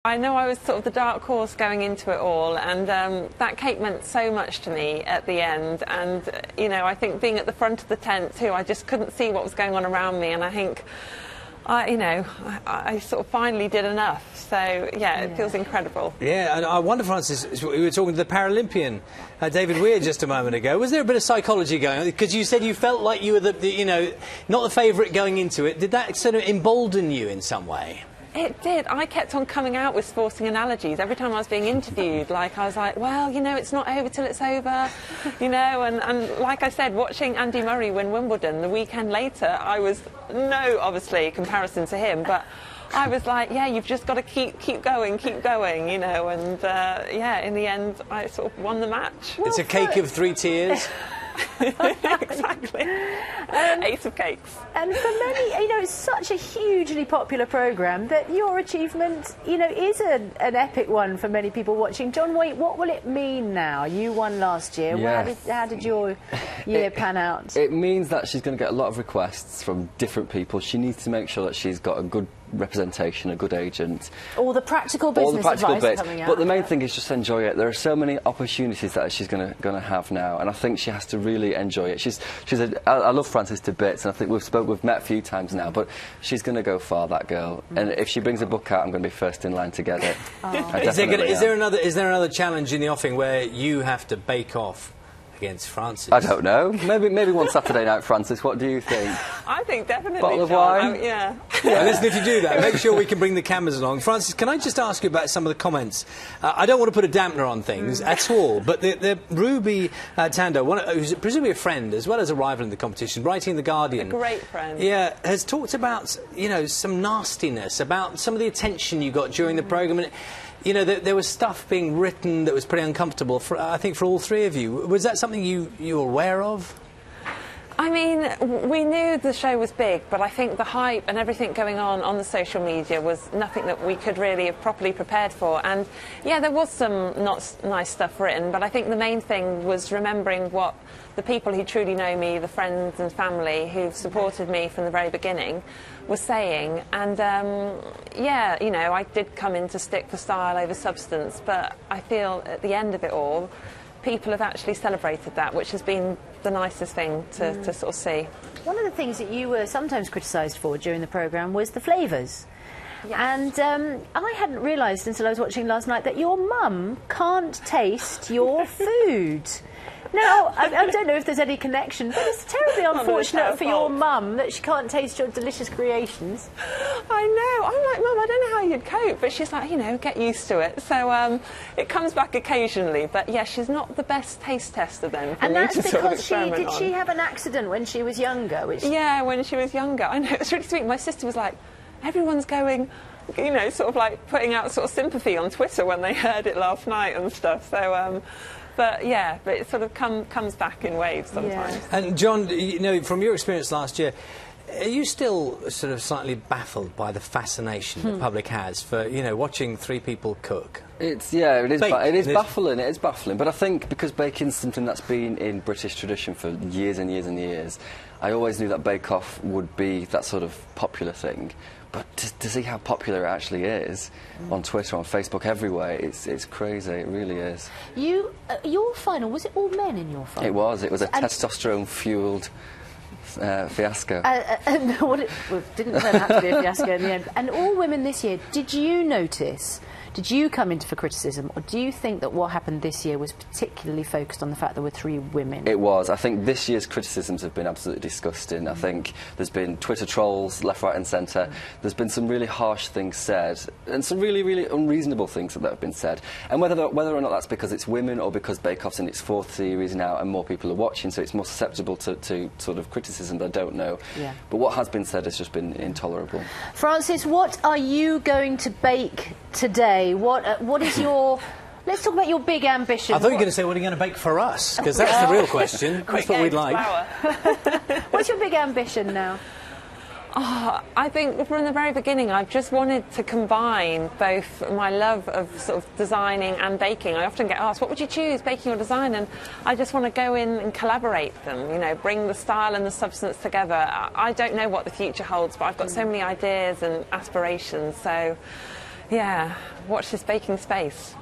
I know I was sort of the dark horse going into it all, and that cake meant so much to me at the end. And, you know, I think being at the front of the tent too, I just couldn't see what was going on around me, and I think, I sort of finally did enough. So, yeah, it feels incredible. Yeah, and I wonder, Frances, we were talking to the Paralympian, David Weir, just a moment ago. Was there a bit of psychology going on? Because you said you felt like you were not the favourite going into it. Did that sort of embolden you in some way? It did. I kept on coming out with sporting analogies. Every time I was being interviewed, I was like, well, you know, it's not over till it's over, you know, and like I said, watching Andy Murray win Wimbledon the weekend later, I was obviously, comparison to him, but I was like, yeah, you've just got to keep going, you know, and, yeah, in the end, I sort of won the match. It's a cake of 3 tears. Exactly. Ace of cakes. And for many, you know, it's such a hugely popular programme that your achievement, you know, is an epic one for many people watching. John Whaite, what will it mean now? You won last year. Yes. How did your year pan out? It means that she's going to get a lot of requests from different people. She needs to make sure that she's got a good representation, a good agent. All the practical business advice bits. coming out. But the main thing is just enjoy it. There are so many opportunities that she's going to have now, and I think she has to really enjoy it. I love Frances to bits, and I think we've met a few times now, but she's going to go far, that girl. And if she brings a book out, I'm going to be first in line to get it. Is there another challenge in the offing where you have to bake off against Frances? I don't know. Maybe one Saturday night, Frances. What do you think? I think definitely. Bottle of wine? Yeah. Well, listen, if you do that, make sure we can bring the cameras along. Frances, can I just ask you about some of the comments? I don't want to put a dampener on things at all, but the Ruby Tandoh, who's presumably a friend as well as a rival in the competition, writing in The Guardian. A great friend. Yeah, has talked about, you know, some nastiness, about some of the attention you got during the programme. And, you know, there was stuff being written that was pretty uncomfortable, I think, for all 3 of you. Was that something you were aware of? I mean, we knew the show was big, but I think the hype and everything going on the social media was nothing that we could really have properly prepared for. And, yeah, there was some not nice stuff written, but I think the main thing was remembering what the people who truly know me, the friends and family who've supported me from the very beginning, were saying. And, yeah, you know, I did come in to stick for style over substance, but I feel at the end of it all, people have actually celebrated that, which has been the nicest thing to sort of see. One of the things that you were sometimes criticised for during the programme was the flavours. Yes. And I hadn't realised until I was watching last night that your mum can't taste your food. Now, I don't know if there's any connection, but it's terribly unfortunate for your mum that she can't taste your delicious creations. I know. I'm like, Mum, I don't know how you'd cope, but she's like, you know, get used to it. So it comes back occasionally, but yeah, she's not the best taste tester then. And that's because did she have an accident when she was younger? Yeah, when she was younger. I know, it's really sweet. My sister was like, everyone's going, you know, sort of like putting out sort of sympathy on Twitter when they heard it last night and stuff. So, but yeah, but it sort of comes back in waves sometimes. Yeah. And John, you know, from your experience last year, are you still sort of slightly baffled by the fascination the public has for, you know, watching 3 people cook? It is baffling. It is baffling. But I think because baking's something that's been in British tradition for years and years and years, I always knew that Bake Off would be that sort of popular thing. But to see how popular it actually is on Twitter, on Facebook, everywhere, it's crazy. It really is. Your final, was it all men in your final? It was. It was a testosterone-fuelled fiasco. No, it didn't turn out to be a fiasco in the end. And all women this year, did you notice, did you come into for criticism, or do you think that what happened this year was particularly focused on the fact there were 3 women? It was. I think this year's criticisms have been absolutely disgusting. I think there's been Twitter trolls left, right and centre. There's been some really harsh things said, and some really, really unreasonable things that have been said. And whether or not that's because it's women or because Bake Off's in its 4th series now and more people are watching, so it's more susceptible to sort of criticism, I don't know. Yeah. But what has been said has just been intolerable. Frances, what are you going to bake today? What is your... Let's talk about your big ambition. I thought you were going to say, what are you going to bake for us? Because that's the real question. That's what we'd like. What's your big ambition now? Oh, I think from the very beginning I've just wanted to combine both my love of sort of designing and baking. I often get asked, what would you choose, baking or design? And I just want to go in and collaborate them, you know, bring the style and the substance together. I don't know what the future holds, but I've got so many ideas and aspirations, so Yeah, watch this baking space.